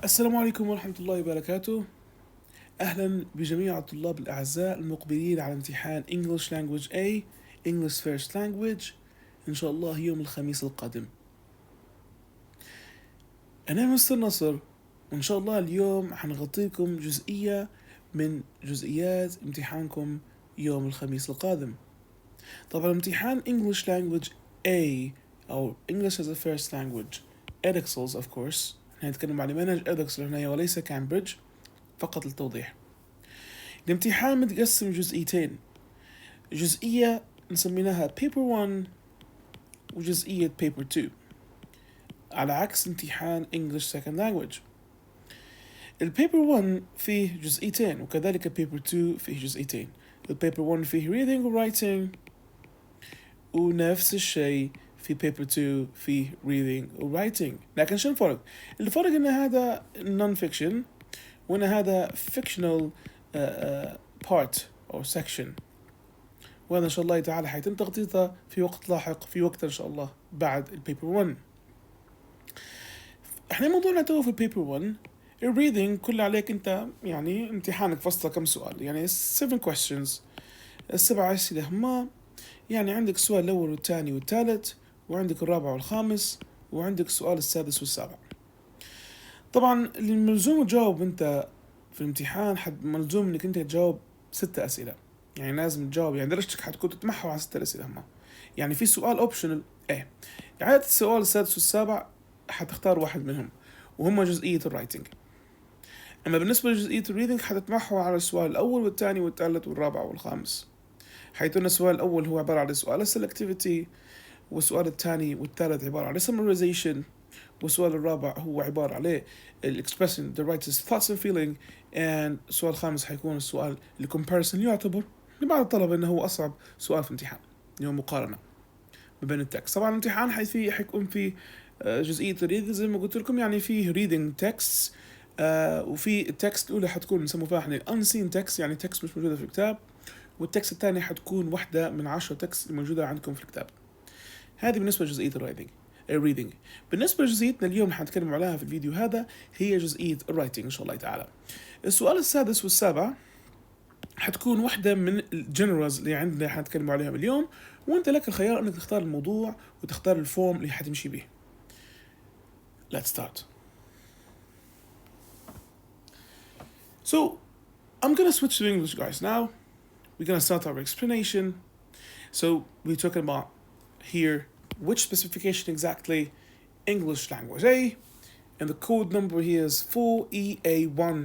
السلام عليكم ورحمة الله وبركاته. أهلا بجميع الطلاب الأعزاء المقبلين على امتحان English Language A English First Language إن شاء الله يوم الخميس القادم. أنا مستر نصر، وإن شاء الله اليوم حنغطيكم جزئية من جزئيات امتحانكم يوم الخميس القادم. طبعا امتحان English Language A أو English as a First Language EDXLs of course، هنتكلم عن منهج EDXL هنا وليس كامبريدج فقط للتوضيح. الامتحان متقسم جزئيتين، جزئية نسميناها paper 1 وجزئية paper 2 على عكس امتحان English Second Language. البيبر 1 فيه جزئيتين وكذلك paper 2 فيه جزئيتين. البيبر 1 فيه reading و writing ونفس الشيء في paper 2 فيه reading و writing. لكن شو الفرق؟ الفرق ان هذا non-fiction وان هذا fictional part أو section، وهذا إن شاء الله تعالى حيتم تغطيته في وقت لاحق، في وقت إن شاء الله بعد البيبر 1. إحنا موضوعنا تو في البيبر 1 الريدنج كله عليك أنت، يعني امتحانك فصله كم سؤال، يعني 7 questions، 7 أسئلة هما، يعني عندك السؤال الأول والثاني والثالث وعندك الرابع والخامس وعندك السؤال السادس والسابع. طبعا اللي ملزوم تجاوب أنت في الامتحان ملزوم انك انت تجاوب 6 اسئله، يعني لازم تجاوب، يعني درجتك حتكون تتمحور على 6 اسئله هما. يعني في سؤال اوبشنال ايه، يعني السؤال السادس والسابع حتختار واحد منهم وهم جزئيه الرايتنج. اما بالنسبه لجزئيه الريدنج حتتمحور على السؤال الاول والثاني والثالث والرابع والخامس، حيث ان السؤال الاول هو عباره عن سؤال السلكتيفيتي، والسؤال الثاني والثالث عباره عن summarization، والسؤال الرابع هو عبارة عليه expressing the writer's thoughts and feeling، and السؤال الخامس حيكون السؤال comparison، يعتبر لبعض الطلبة انه هو اصعب سؤال في الامتحان، اللي هو مقارنة ما بين التكست. طبعا الامتحان حيكون في جزئية الريدنج زي ما قلت لكم، يعني فيه reading texts، وفي التكست الأولى حتكون نسموها احنا unseen text، يعني تكست مش موجودة في الكتاب، والتكست الثاني حتكون واحدة من 10 تكست الموجودة عندكم في الكتاب. هذه بالنسبة لجزئية الريدنج. بالنسبة لجزئيتنا اليوم اللي حنتكلم عليها في الفيديو هذا هي جزئية الرايتنج إن شاء الله تعالى. السؤال السادس والسابع حتكون واحدة من الجنرالز اللي عندنا حنتكلم عليها اليوم، وانت لك الخيار انك تختار الموضوع وتختار الفورم اللي حتمشي به. Let's start. So I'm gonna switch to English guys now. We're gonna start our explanation. So we're talking about here which specification exactly, English Language A, and the code number here is 4EA1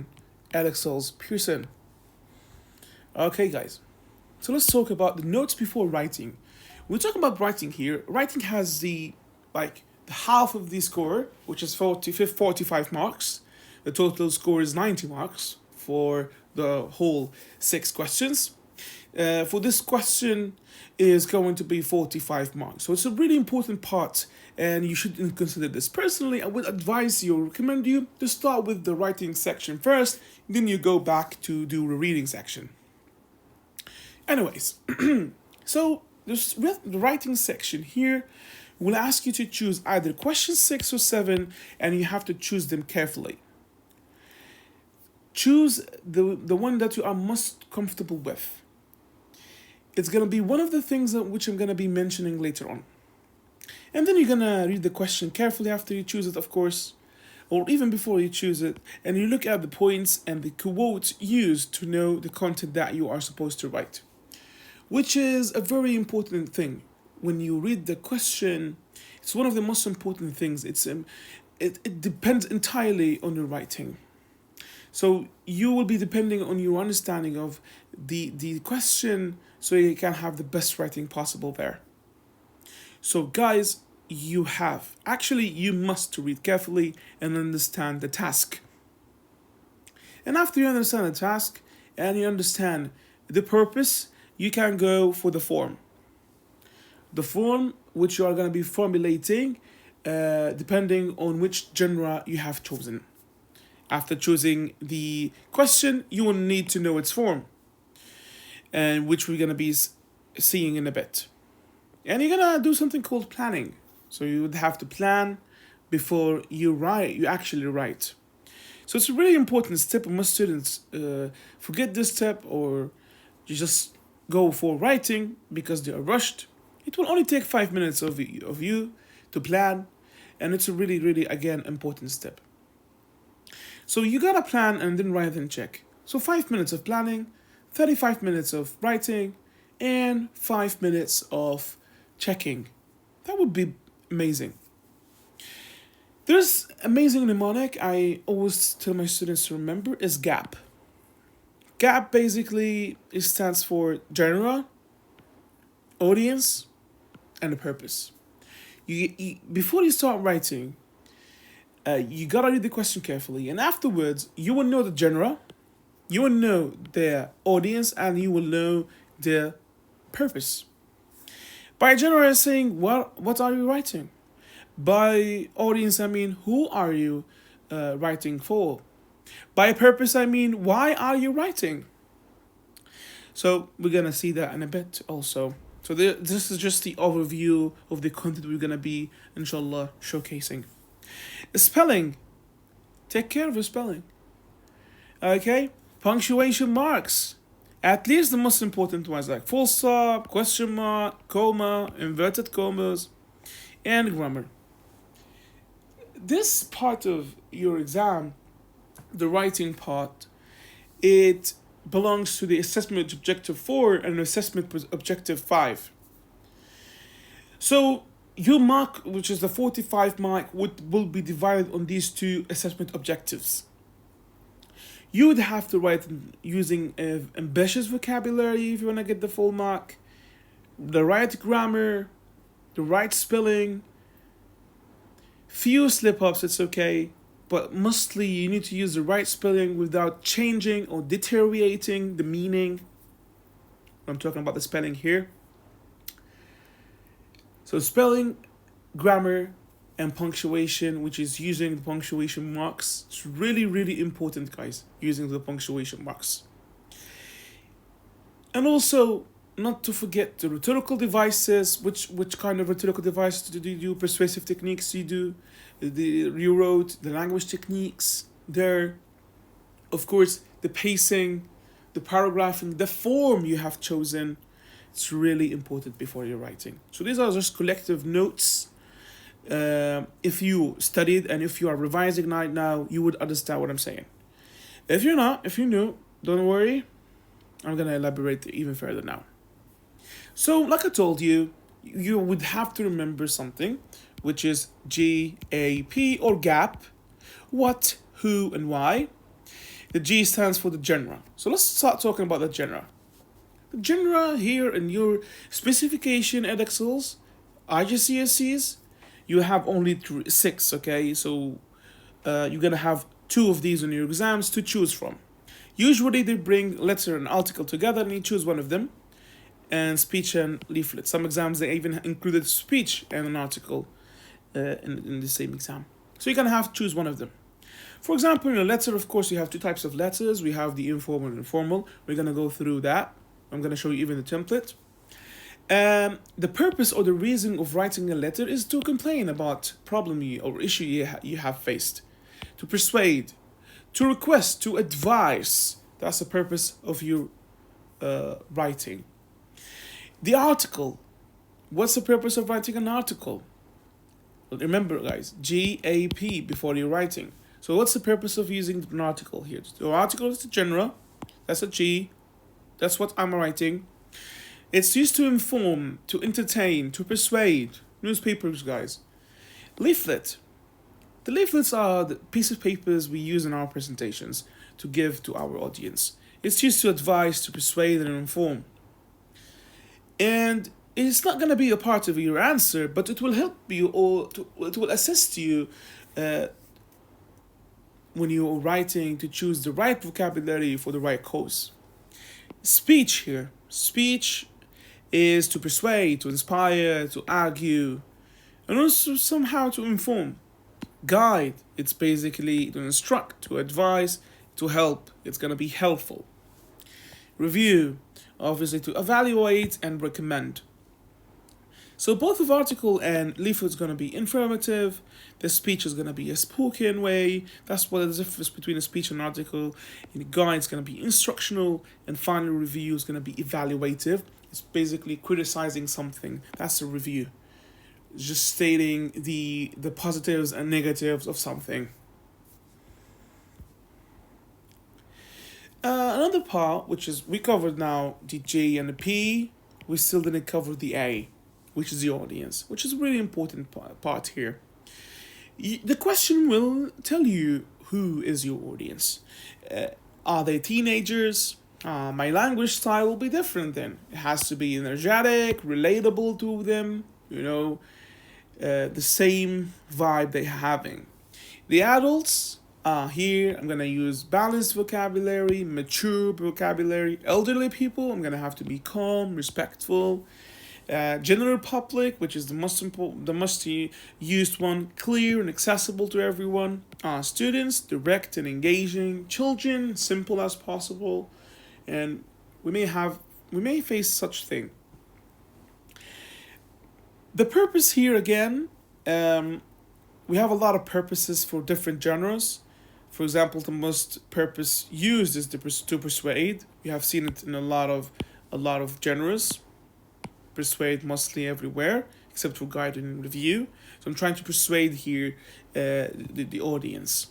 Alexels Pearson. Okay guys, so let's talk about the notes before writing. We're talking about writing here. Writing has the half of the score, which is 45 marks. The total score is 90 marks for the whole 6 questions. For this question is going to be 45 marks. So it's a really important part and you should consider this. Personally, I would advise you, recommend you to start with the writing section first, then you go back to do the reading section. Anyways, so with the writing section here, we'll ask you to choose either question 6 or 7 and you have to choose them carefully. Choose the one that you are most comfortable with. It's going to be one of the things which I'm going to be mentioning later on. And then you're going to read the question carefully after you choose it, of course, or even before you choose it, and you look at the points and the quotes used to know the content that you are supposed to write, which is a very important thing. When you read the question, it's one of the most important things. It depends entirely on your writing. So you will be depending on your understanding of the question, so you can have the best writing possible there. So guys, you must read carefully and understand the task. And after you understand the task and you understand the purpose, you can go for the form. The form which you are going to be formulating depending on which genre you have chosen. After choosing the question, you will need to know its form, and which we're going to be seeing in a bit. And you're going to do something called planning. So you would have to plan before you actually write. So it's a really important step, and most students forget this step, or you just go for writing because they are rushed. It will only take 5 minutes of you to plan, and it's a really, really, again, important step. So you gotta plan and then write and check. So 5 minutes of planning, 35 minutes of writing, and 5 minutes of checking. That would be amazing. There's amazing mnemonic I always tell my students to remember is GAP. GAP basically it stands for genre, audience, and the purpose. Before you start writing, you gotta read the question carefully, and afterwards you will know the genre, you will know the audience, and you will know the purpose. By genre, saying what are you writing? By audience, I mean who are you writing for? By purpose, I mean why are you writing? So we're gonna see that in a bit also. So this is just the overview of the content we're gonna be, inshallah, showcasing. Spelling. Take care of the spelling. Okay? Punctuation marks. At least the most important ones like full stop, question mark, comma, inverted commas, and grammar. This part of your exam, the writing part, it belongs to the assessment objective 4 and assessment objective 5. So your mark, which is the 45 mark, will be divided on these two assessment objectives. You would have to write using ambitious vocabulary if you want to get the full mark, the right grammar, the right spelling. Few slip-ups, it's okay, but mostly you need to use the right spelling without changing or deteriorating the meaning. I'm talking about the spelling here. So spelling, grammar, and punctuation, which is using the punctuation marks. It's really, really important, guys, using the punctuation marks. And also, not to forget the rhetorical devices. Which kind of rhetorical devices do you do? Persuasive techniques you do. You wrote the language techniques there. Of course, the pacing, the paragraphing, the form you have chosen. It's really important before you're writing. So these are just collective notes. If you studied and if you are revising right now, you would understand what I'm saying. If you're not, if you're new, don't worry. I'm going to elaborate even further now. So, like I told you, you would have to remember something, which is GAP or GAP. What, who, and why. The G stands for the genre. So let's start talking about the genre. The genre here in your specification at Excels, IGCSEs, you have only 6, okay? So you're going to have 2 of these in your exams to choose from. Usually they bring letter and article together and you choose one of them. And speech and leaflet. Some exams they even included speech and an article in the same exam. So you're going to have to choose one of them. For example, in a letter, of course, you have 2 types of letters. We have the informal and informal. We're going to go through that. I'm going to show you even the template. The purpose or the reason of writing a letter is to complain about problem or issue you have faced, to persuade, to request, to advise. That's the purpose of your writing. The article. What's the purpose of writing an article? Well, remember, guys, GAP before you're writing. So what's the purpose of using an article here? The article is the genre. That's a G. That's what I'm writing. It's used to inform, to entertain, to persuade. Newspapers, guys. Leaflet. The leaflets are the piece of papers we use in our presentations to give to our audience. It's used to advise, to persuade, and inform. And it's not going to be a part of your answer, but it will help you or it will assist you when you're writing to choose the right vocabulary for the right cause. Speech here. Speech is to persuade, to inspire, to argue, and also somehow to inform. Guide, it's basically to instruct, to advise, to help. It's going to be helpful. Review, obviously to evaluate and recommend. So both of article and leaflet is going to be informative. The speech is going to be a spoken way. That's what the difference between a speech and an article. And the guide is going to be instructional, and final review is going to be evaluative. It's basically criticizing something. That's a review. It's just stating the positives and negatives of something. Another part, which is we covered now the J and the P, we still didn't cover the A, which is the audience, which is a really important part here. The question will tell you who is your audience. Are they teenagers? My language style will be different then. It has to be energetic, relatable to them, the same vibe they're having. The adults, here I'm gonna use balanced vocabulary, mature vocabulary. Elderly people, I'm gonna have to be calm, respectful. General public, which is the most used one, clear and accessible to everyone. Students, direct and engaging. Children, simple as possible. And we may face such thing. The purpose here again, we have a lot of purposes for different genres. For example, the most purpose used is to persuade. We have seen it in a lot of genres. Persuade mostly everywhere, except for guide and review. So I'm trying to persuade here the audience.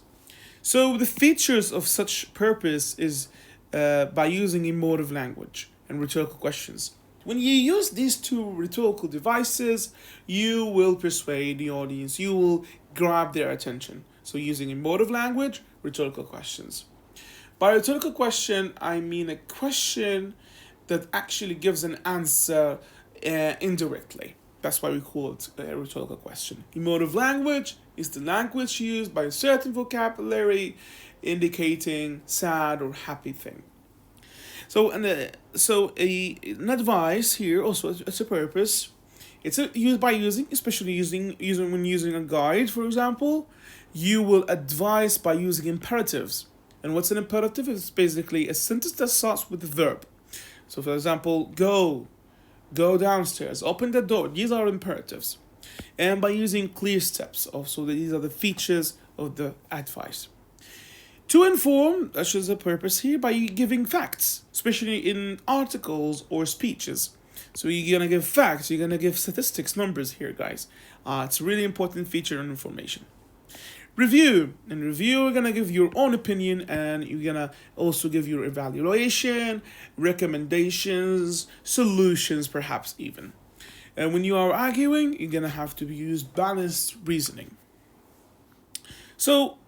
So the features of such purpose is by using emotive language and rhetorical questions. When you use these two rhetorical devices, you will persuade the audience. You will grab their attention. So using emotive language, rhetorical questions. By rhetorical question, I mean a question that actually gives an answer indirectly. That's why we call it a rhetorical question. Emotive language is the language used by a certain vocabulary indicating sad or happy thing. So an advice here also it's a purpose. It's used by using, especially using when using a guide, for example. You will advise by using imperatives. And what's an imperative? It's basically a sentence that starts with a verb. So, for example, go downstairs, open the door. These are imperatives. And by using clear steps, also these are the features of the advice. To inform, that is the purpose here, by giving facts, especially in articles or speeches. So you're gonna give facts, you're gonna give statistics, numbers here, guys. It's a really important feature and information. Review. In review, you're gonna give your own opinion, and you're gonna also give your evaluation, recommendations, solutions, perhaps even. And when you are arguing, you're gonna have to use balanced reasoning. So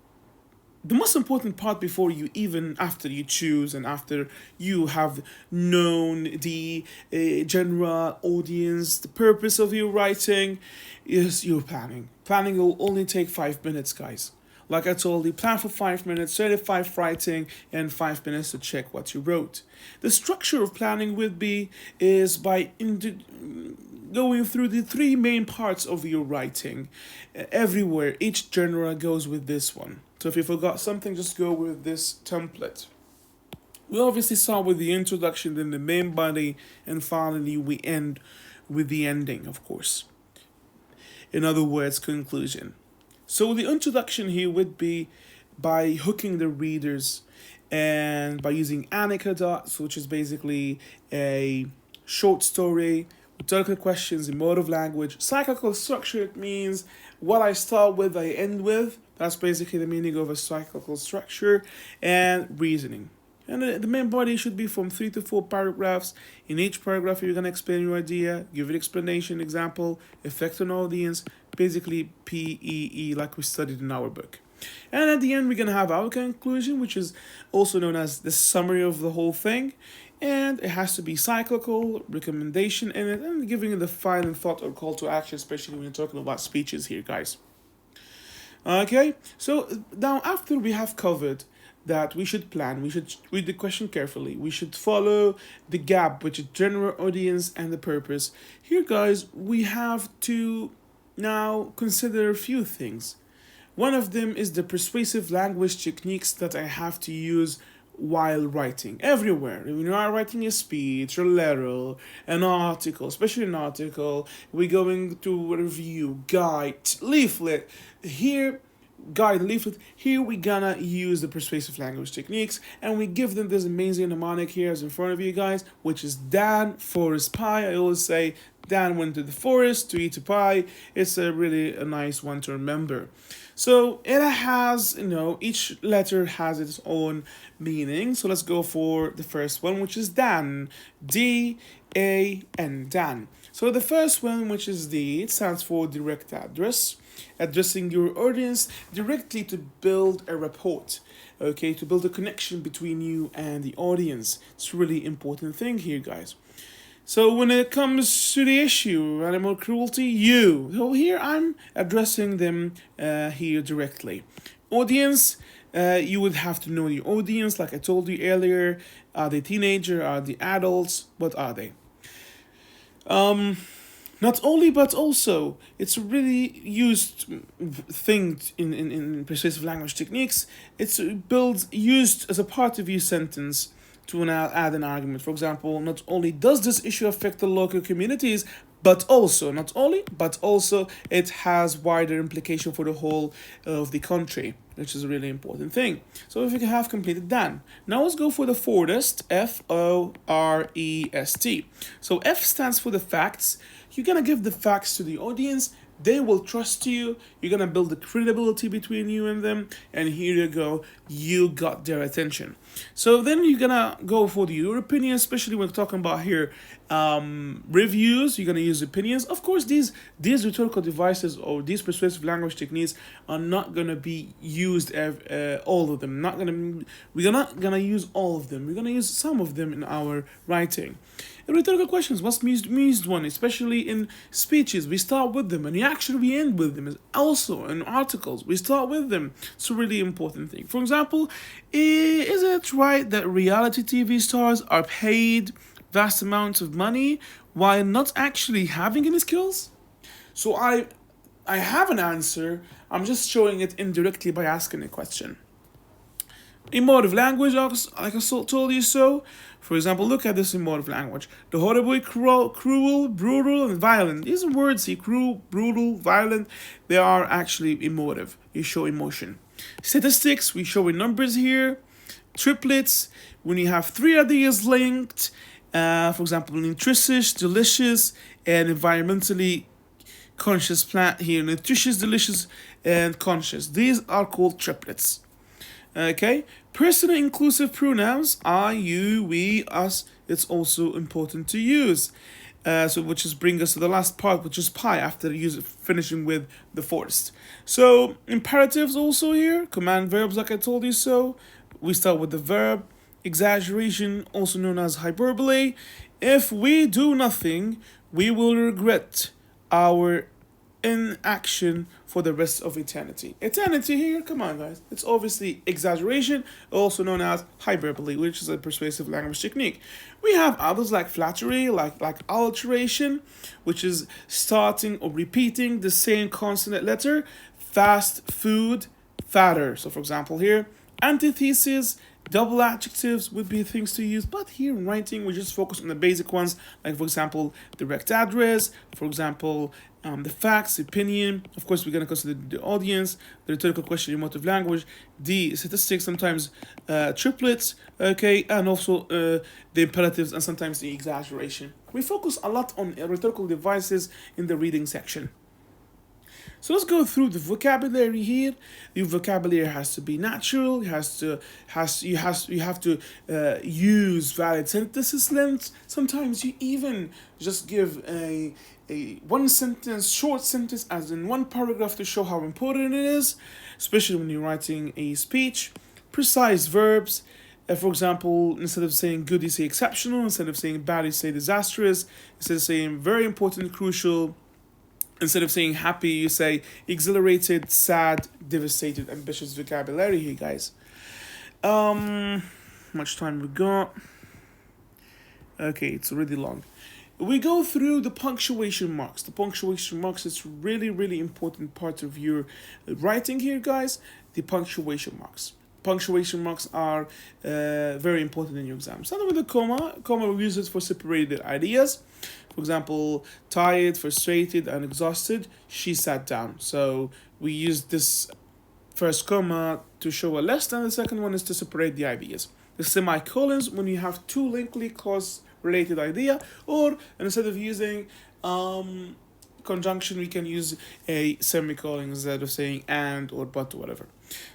the most important part before you even after you choose and after you have known the general audience, the purpose of your writing, is your planning. Planning will only take 5 minutes, guys. Like I told you, plan for 5 minutes, 35 writing, and 5 minutes to check what you wrote. The structure of planning would be is by going through the 3 main parts of your writing. Everywhere, each genre goes with this one. So if you forgot something, just go with this template. We obviously start with the introduction, then the main body, and finally we end with the ending, of course. In other words, conclusion. So the introduction here would be by hooking the readers and by using anecdotes, which is basically a short story, rhetorical questions, emotive language. Cyclical structure, it means what I start with, I end with. That's basically the meaning of a cyclical structure. And reasoning. And the main body should be from 3 to 4 paragraphs. In each paragraph, you're going to explain your idea, give an explanation, example, effect on audience, basically PEE, like we studied in our book. And at the end, we're going to have our conclusion, which is also known as the summary of the whole thing. And it has to be cyclical, recommendation in it, and giving it the final thought or call to action, especially when you're talking about speeches here, guys. Okay, so now after we have covered that we should plan, we should read the question carefully, we should follow the gap between general audience and the purpose. Here, guys, we have to now consider a few things. One of them is the persuasive language techniques that I have to use while writing everywhere. When you are writing a speech, a letter, an article, especially an article, we're going to review, guide, leaflet. Here, guide, leaflet. Here we gonna use the persuasive language techniques, and we give them this amazing mnemonic here as in front of you guys, which is Dan forest pie. I always say Dan went to the forest to eat a pie. It's a really a nice one to remember. So it has, each letter has its own meaning. So let's go for the first one, which is Dan. D-A-N, Dan. So the first one, which is D, it stands for direct address, addressing your audience directly to build a rapport, okay, to build a connection between you and the audience. It's a really important thing here, guys. So when it comes to the issue, animal cruelty, you. So here I'm addressing them here directly. Audience, you would have to know the audience, like I told you earlier. Are they teenager? Are they adults? What are they? Not only, but also, it's a really used thing in persuasive language techniques. It's used as a part of your sentence to add an argument. For example, not only does this issue affect the local communities, but also, not only, but also it has wider implication for the whole of the country, which is a really important thing. So if you have completed that, now let's go for the forest, F-O-R-E-S-T. So F stands for the facts. You're gonna give the facts to the audience. They will trust you. You're gonna build the credibility between you and them, and here you go. You got their attention. So then you're gonna go for your opinion, especially when we're talking about here reviews. You're gonna use opinions. Of course, these rhetorical devices or these persuasive language techniques are not gonna be used all of them. We're not gonna use all of them. We're gonna use some of them in our writing. And rhetorical questions, what's used one, especially in speeches, we start with them, and actually we end with them. Also in articles, we start with them. It's a really important thing. For example, is it right that reality TV stars are paid vast amounts of money while not actually having any skills? So I have an answer. I'm just showing it indirectly by asking a question. Emotive language, like I told you so. For example, look at this emotive language. The horrible, cruel, brutal, and violent. These words here, cruel, brutal, violent, they are actually emotive. You show emotion. Statistics, we show in numbers here. Triplets, when you have three ideas linked, for example, nutritious, delicious, and environmentally conscious plant here. Nutritious, delicious, and conscious. These are called triplets. Okay, personal inclusive pronouns, I, you, we, us. It's also important to use. So which is bring us to the last part, which is pie, after finishing with the forest. So imperatives also here, command verbs like I told you so. We start with the verb. Exaggeration, also known as hyperbole. If we do nothing, we will regret our inaction for the rest of eternity. Eternity here, come on guys. It's obviously exaggeration, also known as hyperbole, which is a persuasive language technique. We have others like flattery, like alliteration, which is starting or repeating the same consonant letter. Fast food, fatter. So for example here, antithesis, double adjectives would be things to use, but here in writing we just focus on the basic ones, like for example direct address, for example the facts, opinion. Of course, we're going to consider the audience, the rhetorical question, emotive language, the statistics, sometimes triplets, okay, and also the imperatives and sometimes the exaggeration. We focus a lot on rhetorical devices in the reading section. So let's go through the vocabulary here. Your vocabulary has to be natural. You have to use valid sentences lengths. Sometimes you even just give a one sentence, short sentence, as in one paragraph to show how important it is, especially when you're writing a speech. Precise verbs. For example, instead of saying good, you say exceptional. Instead of saying bad, you say disastrous. Instead of saying very important, crucial. Instead of saying happy, you say exhilarated, sad, devastated. Ambitious vocabulary here, guys. Much time we got. Okay, it's already long. We go through the punctuation marks. The punctuation marks is really, really important part of your writing here, guys. The punctuation marks. punctuation marks are very important in your exam. Starting with a comma we use it for separated ideas. For example, tired, frustrated, and exhausted, she sat down. So we use this first comma to show a list, and the second one is to separate the ideas. The semicolons when you have two linkly close related idea, or instead of using conjunction, we can use a semicolon instead of saying and or but or whatever.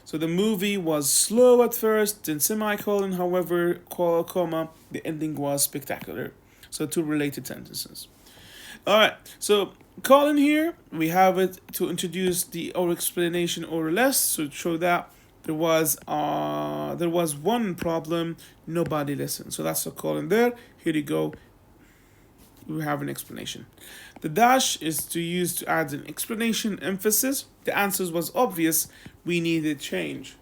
So the movie was slow at first, then semicolon, however, comma, the ending was spectacular. So two related sentences. Alright, so colon here, we have it to introduce the or explanation or less, so to show that there was one problem, nobody listened. So that's a colon there. Here you go. We have an explanation. The dash is to use to add an explanation, emphasis. The answers was obvious. We needed change.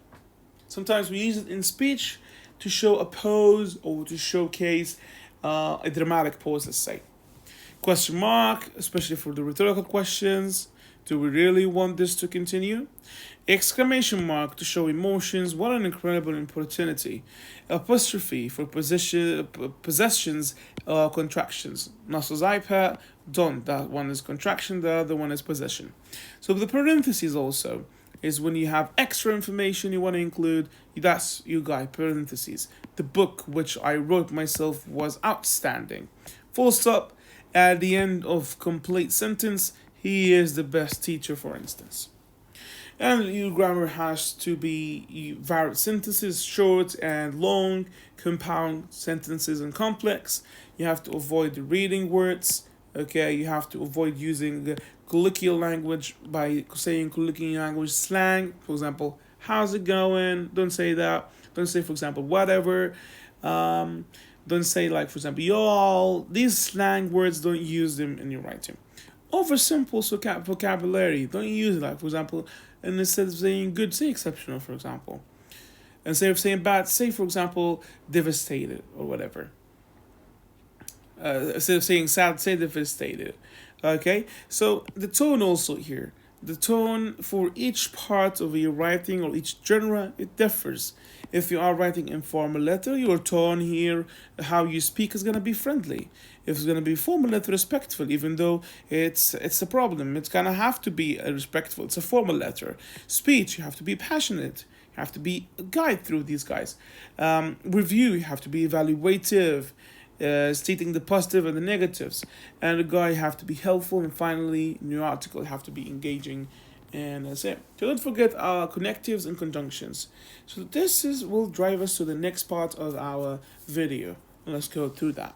Sometimes we use it in speech to show a pose or to showcase a dramatic pose, let's say. Question mark, especially for the rhetorical questions. Do we really want this to continue? Exclamation mark to show emotions. What an incredible opportunity. Apostrophe for possessions or contractions. Nasr's iPad, don't. That one is contraction, the other one is possession. So the parentheses also is when you have extra information you want to include. That's you got parentheses. The book which I wrote myself was outstanding. Full stop at the end of complete sentence. He is the best teacher, for instance. And your grammar has to be varied sentences, short and long, compound sentences and complex. You have to avoid the reading words. Okay, you have to avoid using colloquial language by saying colloquial language slang. For example, how's it going? Don't say that. Don't say, for example, whatever. Don't say, like, for example, y'all. These slang words, don't use them in your writing. Over simple vocabulary, don't use it. Like, for example, and instead of saying good, say exceptional, for example. Instead of saying bad, say, for example, devastated or whatever. Instead of saying sad, say devastated. Okay, so the tone also here. The tone for each part of your writing or each genre, it differs. If you are writing informal letter, your tone here, how you speak is gonna be friendly. If it's gonna be formal letter, respectful, even though it's a problem. It's gonna have to be respectful. It's a formal letter. Speech, you have to be passionate. You have to be a guide through these guys. Review, you have to be evaluative. Stating the positive and the negatives, and the guy have to be helpful, and finally in your article have to be engaging, and that's it. So don't forget our connectives and conjunctions. So this will drive us to the next part of our video. Let's go through that.